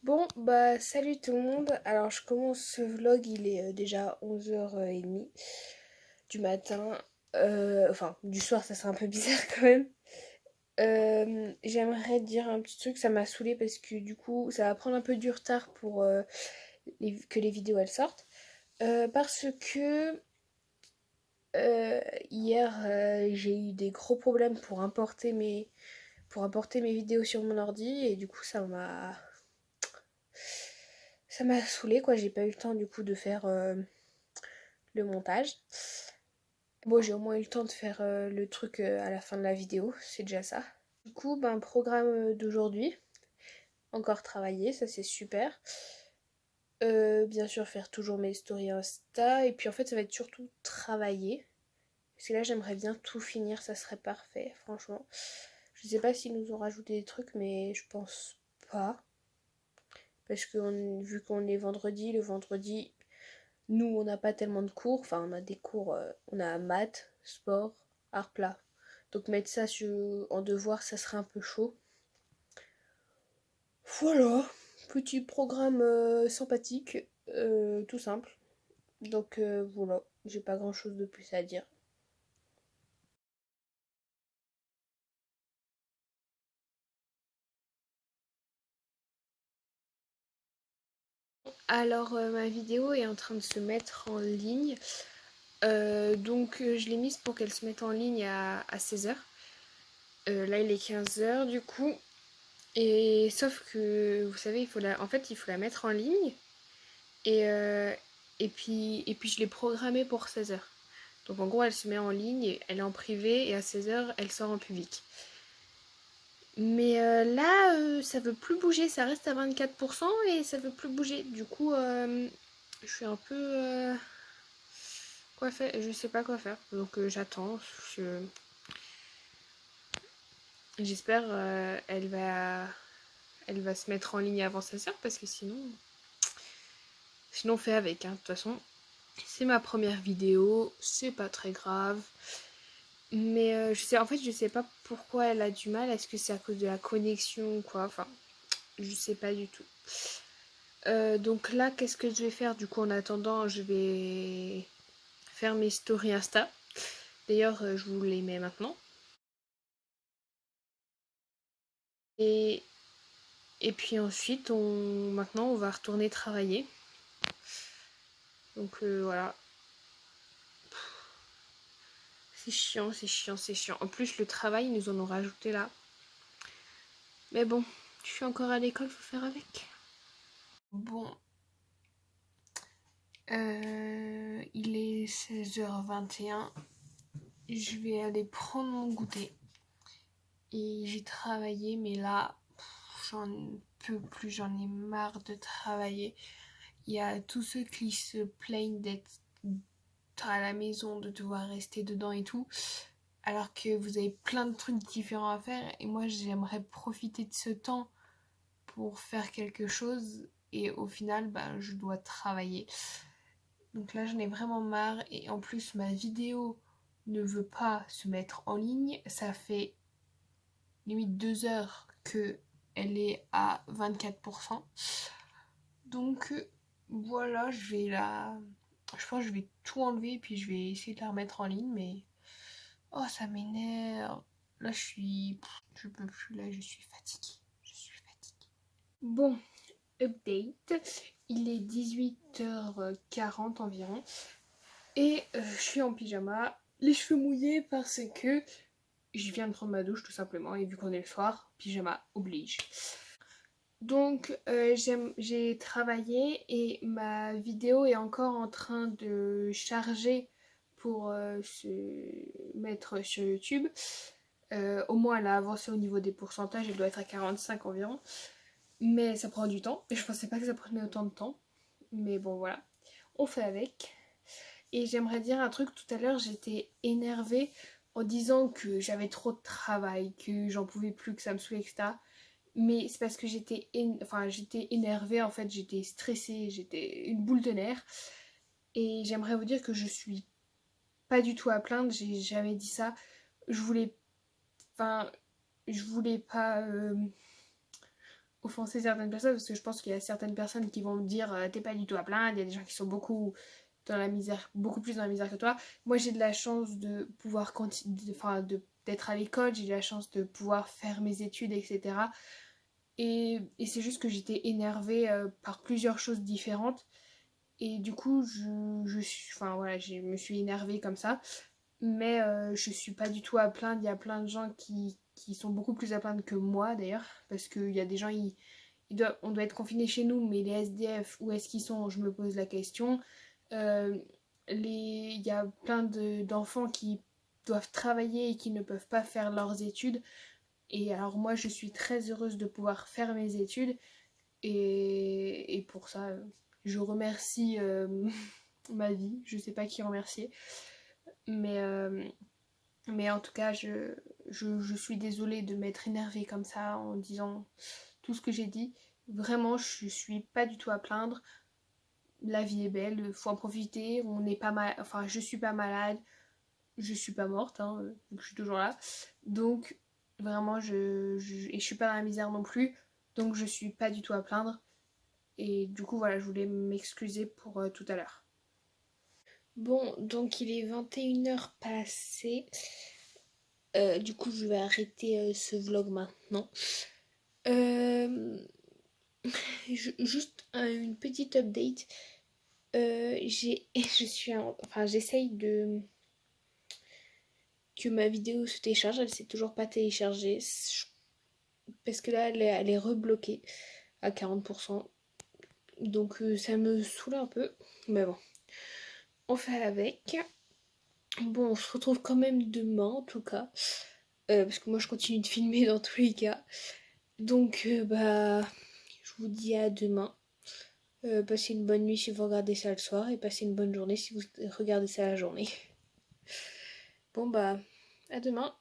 Bon, bah salut tout le monde. Alors je commence ce vlog, il est déjà 11h30 du matin. Enfin, du soir, ça serait un peu bizarre quand même. J'aimerais dire un petit truc, ça m'a saoulé parce que du coup, ça va prendre un peu du retard pour que les vidéos elles sortent. Parce que hier, j'ai eu des gros problèmes pour importer mes vidéos sur mon ordi et du coup, ça m'a saoulé quoi. J'ai pas eu le temps du coup de faire le montage. Bon, j'ai au moins eu le temps de faire le truc à la fin de la vidéo, c'est déjà ça. Du coup, ben, programme d'aujourd'hui, encore travailler, ça c'est super. Bien sûr, faire toujours mes stories Insta, et puis en fait, ça va être surtout travailler. Parce que là, j'aimerais bien tout finir, ça serait parfait, franchement. Je sais pas s'ils nous ont rajouté des trucs, mais je pense pas. Parce que vu qu'on est vendredi, le vendredi, nous, on n'a pas tellement de cours. Enfin, on a des cours, on a maths, sport, art plat. Donc mettre ça en devoir, ça serait un peu chaud. Voilà, petit programme sympathique, tout simple. Donc voilà, j'ai pas grand chose de plus à dire. Alors ma vidéo est en train de se mettre en ligne. Donc je l'ai mise pour qu'elle se mette en ligne à 16h. Là il est 15h du coup. Et sauf que vous savez, il faut la mettre en ligne. Et, euh, et puis je l'ai programmée pour 16h. Donc en gros, elle se met en ligne, elle est en privé et à 16h, elle sort en public. Mais là, ça veut plus bouger, ça reste à 24% et ça veut plus bouger. Du coup, je suis un peu... quoi faire. Je sais pas quoi faire. Donc j'attends. J'espère elle va se mettre en ligne avant 16h parce que sinon on fait avec. Hein. De toute façon, c'est ma première vidéo, c'est pas très grave. Mais je sais pas pourquoi elle a du mal. Est-ce que c'est à cause de la connexion ou quoi? Enfin, je sais pas du tout. Donc là, qu'est-ce que je vais faire? Du coup, en attendant, je vais faire mes stories Insta. D'ailleurs, je vous les mets maintenant. Et, et puis ensuite, maintenant, on va retourner travailler. Donc voilà. C'est chiant, c'est chiant, c'est chiant. En plus, le travail, ils nous en ont rajouté là. Mais bon, je suis encore à l'école, faut faire avec. Bon, il est 16h21. Je vais aller prendre mon goûter. Et j'ai travaillé, mais là, j'en peux plus, j'en ai marre de travailler. Il y a tous ceux qui se plaignent d'être à la maison, de devoir rester dedans et tout, alors que vous avez plein de trucs différents à faire. Et moi, j'aimerais profiter de ce temps pour faire quelque chose. Et au final, bah, je dois travailler. Donc là, j'en ai vraiment marre. Et en plus, ma vidéo ne veut pas se mettre en ligne. Ça fait limite 2 heures que elle est à 24%. Donc voilà, je pense que je vais tout enlever et puis je vais essayer de la remettre en ligne. Mais oh, ça m'énerve. Là, je peux plus. Là, je suis fatiguée. Je suis fatiguée. Bon, update. Il est 18h40 environ. Et je suis en pyjama, les cheveux mouillés parce que je viens de prendre ma douche tout simplement. Et vu qu'on est le soir, pyjama oblige. Donc j'ai travaillé et ma vidéo est encore en train de charger pour se mettre sur YouTube. Au moins elle a avancé au niveau des pourcentages, elle doit être à 45 environ. Mais ça prend du temps. Et je pensais pas que ça prenait autant de temps. Mais bon voilà, on fait avec. Et j'aimerais dire un truc, tout à l'heure j'étais énervée en disant que j'avais trop de travail, que j'en pouvais plus, que ça me saoulait, etc. Mais c'est parce que j'étais énervée, en fait, j'étais stressée, j'étais une boule de nerfs. Et j'aimerais vous dire que je suis pas du tout à plaindre, j'ai jamais dit ça. Je voulais, enfin, je voulais pas offenser certaines personnes parce que je pense qu'il y a certaines personnes qui vont me dire t'es pas du tout à plaindre, il y a des gens qui sont beaucoup dans la misère, beaucoup plus dans la misère que toi. Moi j'ai de la chance de pouvoir continuer, enfin d'être à l'école, j'ai de la chance de pouvoir faire mes études, etc. Et c'est juste que j'étais énervée par plusieurs choses différentes. Et du coup, enfin, voilà, je me suis énervée comme ça. Mais je suis pas du tout à plaindre. Il y a plein de gens qui sont beaucoup plus à plaindre que moi d'ailleurs. Parce qu'il y a des gens, on doit être confinés chez nous, mais les SDF, où est-ce qu'ils sont? Je me pose la question. Euh, il y a plein d'enfants qui doivent travailler et qui ne peuvent pas faire leurs études. Et alors moi, je suis très heureuse de pouvoir faire mes études. Et pour ça, je remercie ma vie. Je sais pas qui remercier. Mais, euh, mais en tout cas, je suis désolée de m'être énervée comme ça en disant tout ce que j'ai dit. Vraiment, je suis pas du tout à plaindre. La vie est belle, faut en profiter. On n'est pas mal, enfin, je suis pas malade, je suis pas morte, hein, je suis toujours là. Donc, vraiment, et je suis pas dans la misère non plus. Donc, je suis pas du tout à plaindre. Et du coup, voilà, je voulais m'excuser pour tout à l'heure. Bon, donc il est 21 h passées. Du coup, je vais arrêter ce vlog maintenant. Euh, juste une petite update. Enfin, j'essaye de que ma vidéo se télécharge. Elle s'est toujours pas téléchargée parce que là, elle est rebloquée à 40%. Donc ça me saoule un peu. Mais bon, on fait avec. Bon, on se retrouve quand même demain en tout cas. Parce que moi je continue de filmer dans tous les cas. Donc bah je vous dis à demain. Passez une bonne nuit si vous regardez ça le soir et passez une bonne journée si vous regardez ça la journée. Bon bah à demain.